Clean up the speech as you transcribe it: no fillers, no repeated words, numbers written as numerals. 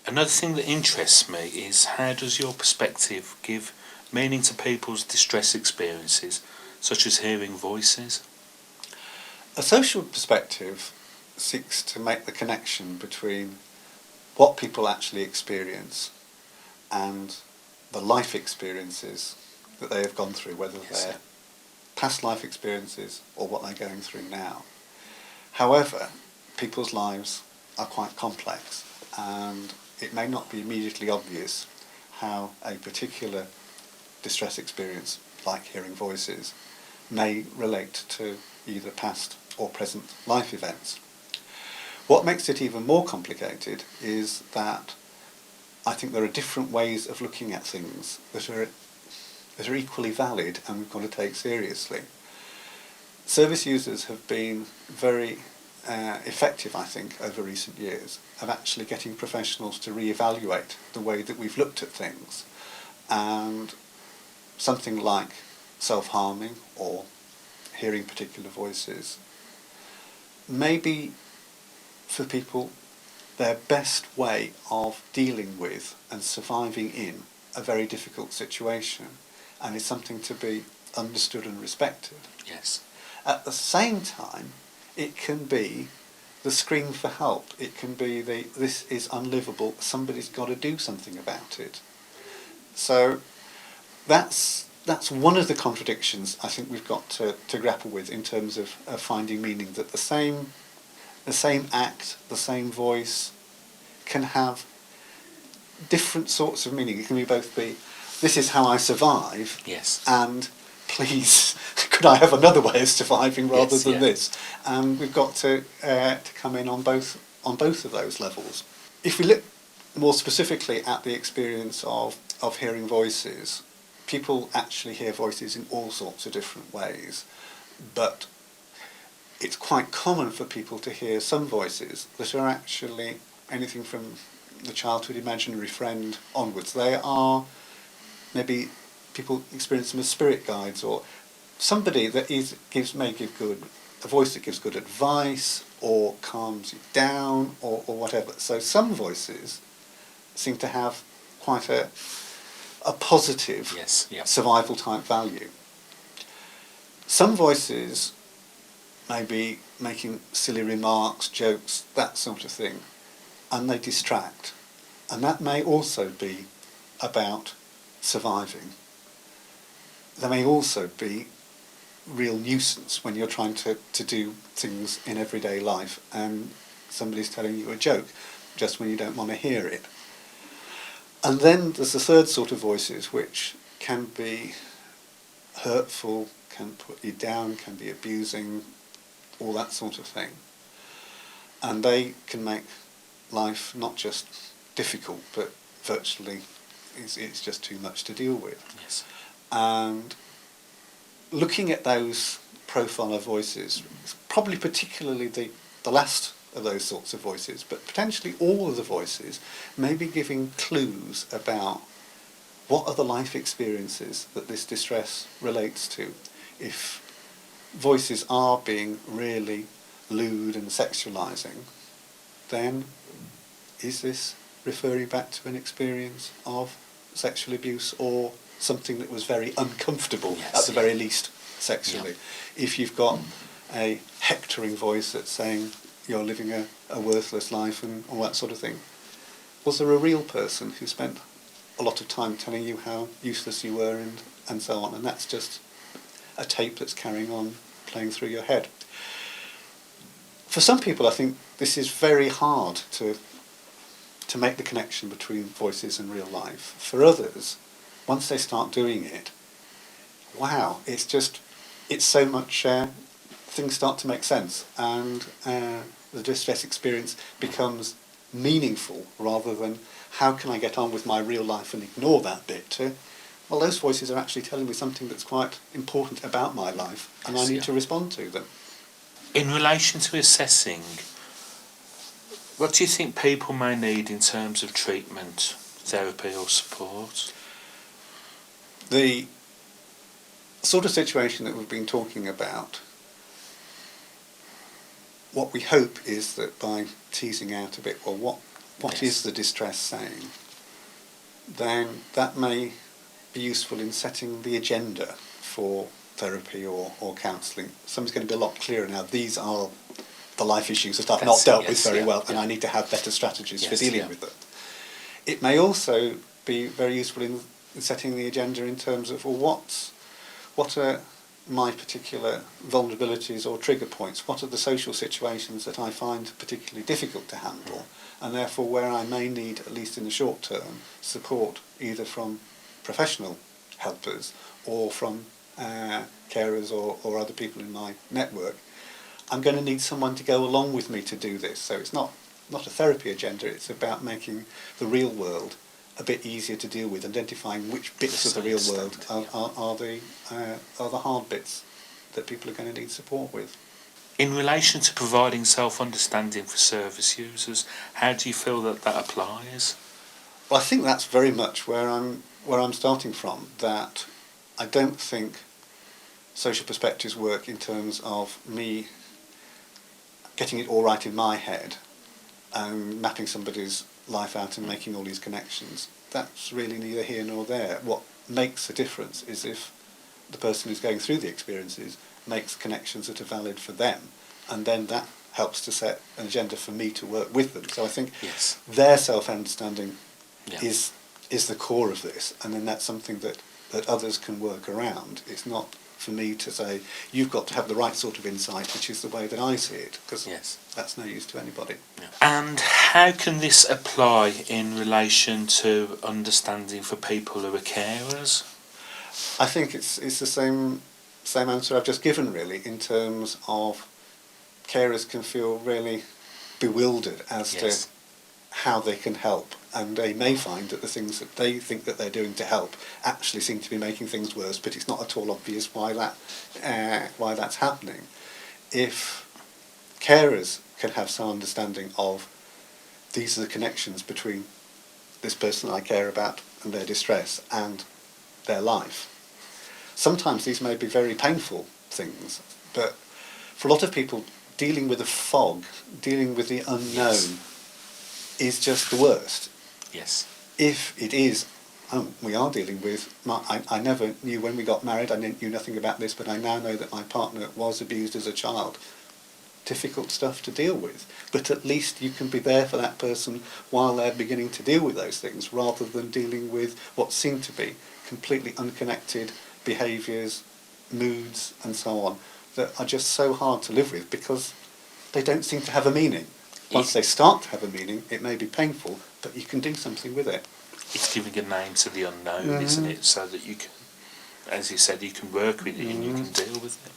Another thing that interests me is, how does your perspective give meaning to people's distress experiences, such as hearing voices? A social perspective seeks to make the connection between what people actually experience and the life experiences that they have gone through, whether they're past life experiences or what they're going through now. However, people's lives are quite complex, and it may not be immediately obvious how a particular distress experience, like hearing voices, may relate to either past or present life events. What makes it even more complicated is that I think there are different ways of looking at things that are equally valid and we've got to take seriously. Service users have been very effective, I think, over recent years of actually getting professionals to re-evaluate the way that we've looked at things. And something like self-harming or hearing particular voices may be, for people, their best way of dealing with and surviving in a very difficult situation, and is something to be understood and respected. Yes. At the same time, it can be the scream for help. It can be the, this is unlivable, somebody's got to do something about it. So that's one of the contradictions I think we've got to grapple with in terms of finding meaning, that the same act, the same voice can have different sorts of meaning. It can be both the, this is how I survive, yes, and please, could I have another way of surviving rather yes, than yeah. this? And we've got to come in on both of those levels. If we look more specifically at the experience of hearing voices, people actually hear voices in all sorts of different ways, but it's quite common for people to hear some voices that are actually anything from the childhood imaginary friend onwards. They are, maybe people experience them as spirit guides, or somebody that may give good, a voice that gives good advice or calms you down or whatever. So some voices seem to have quite a positive, yes, yeah, survival type value. Some voices may be making silly remarks, jokes, that sort of thing, and they distract. And that may also be about surviving. There may also be real nuisance when you're trying to do things in everyday life and somebody's telling you a joke just when you don't want to hear it. And then there's the third sort of voices, which can be hurtful, can put you down, can be abusing, all that sort of thing. And they can make life not just difficult, but virtually it's just too much to deal with. Yes. And looking at those profile of voices, probably particularly the last of those sorts of voices, but potentially all of the voices, may be giving clues about what are the life experiences that this distress relates to. If voices are being really lewd and sexualising, then is this referring back to an experience of sexual abuse or something that was very uncomfortable, yes, at the very least, sexually? Yeah. If you've got a hectoring voice that's saying you're living a worthless life and all that sort of thing, was there a real person who spent a lot of time telling you how useless you were and so on, and that's just a tape that's carrying on playing through your head? For some people, I think this is very hard to make the connection between voices and real life. For others, once they start doing it, wow, it's so much, things start to make sense, and the distress experience becomes meaningful rather than how can I get on with my real life and ignore that bit. Well, those voices are actually telling me something that's quite important about my life, and I need to respond to them. In relation to assessing, what do you think people may need in terms of treatment, therapy or support? The sort of situation that we've been talking about, what we hope is that by teasing out a bit, well, what Yes. is the distress saying, then that may be useful in setting the agenda for therapy or counselling. Something's going to be a lot clearer now. These are the life issues that I've not That's it, dealt with yes, very yeah, well, and yeah. I need to have better strategies for Yes, dealing yeah. with them. It may also be very useful in setting the agenda in terms of, well, what are my particular vulnerabilities or trigger points? What are the social situations that I find particularly difficult to handle, and therefore where I may need, at least in the short term, support either from professional helpers or from carers or other people in my network. I'm going to need someone to go along with me to do this. So it's not a therapy agenda, it's about making the real world a bit easier to deal with, identifying which bits of the real world are the hard bits that people are going to need support with. In relation to providing self-understanding for service users, how do you feel that applies? Well, I think that's very much where I'm starting from, that I don't think social perspectives work in terms of me getting it all right in my head and mapping somebody's life out and making all these connections. That's really neither here nor there. What makes a difference is if the person who's going through the experiences makes connections that are valid for them, and then that helps to set an agenda for me to work with them. So I think Yes. their self-understanding Yeah. is the core of this, and then that's something that others can work around. It's not for me to say, you've got to have the right sort of insight, which is the way that I see it, because Yes. that's no use to anybody. Yeah. And how can this apply in relation to understanding for people who are carers? I think it's the same answer I've just given, really, in terms of carers can feel really bewildered as Yes. to how they can help, and they may find that the things that they think that they're doing to help actually seem to be making things worse, but it's not at all obvious why that's happening. If carers can have some understanding of these are the connections between this person I care about and their distress and their life, sometimes these may be very painful things, but for a lot of people, dealing with the fog, dealing with the unknown, is just the worst. Yes. If it is, we are dealing with, I never knew when we got married, I knew nothing about this, but I now know that my partner was abused as a child. Difficult stuff to deal with, but at least you can be there for that person while they're beginning to deal with those things, rather than dealing with what seem to be completely unconnected behaviours, moods and so on, that are just so hard to live with because they don't seem to have a meaning. Once they start to have a meaning, it may be painful, but you can do something with it. It's giving a name to the unknown, isn't it? So that you can, as you said, you can work with it and you can deal with it.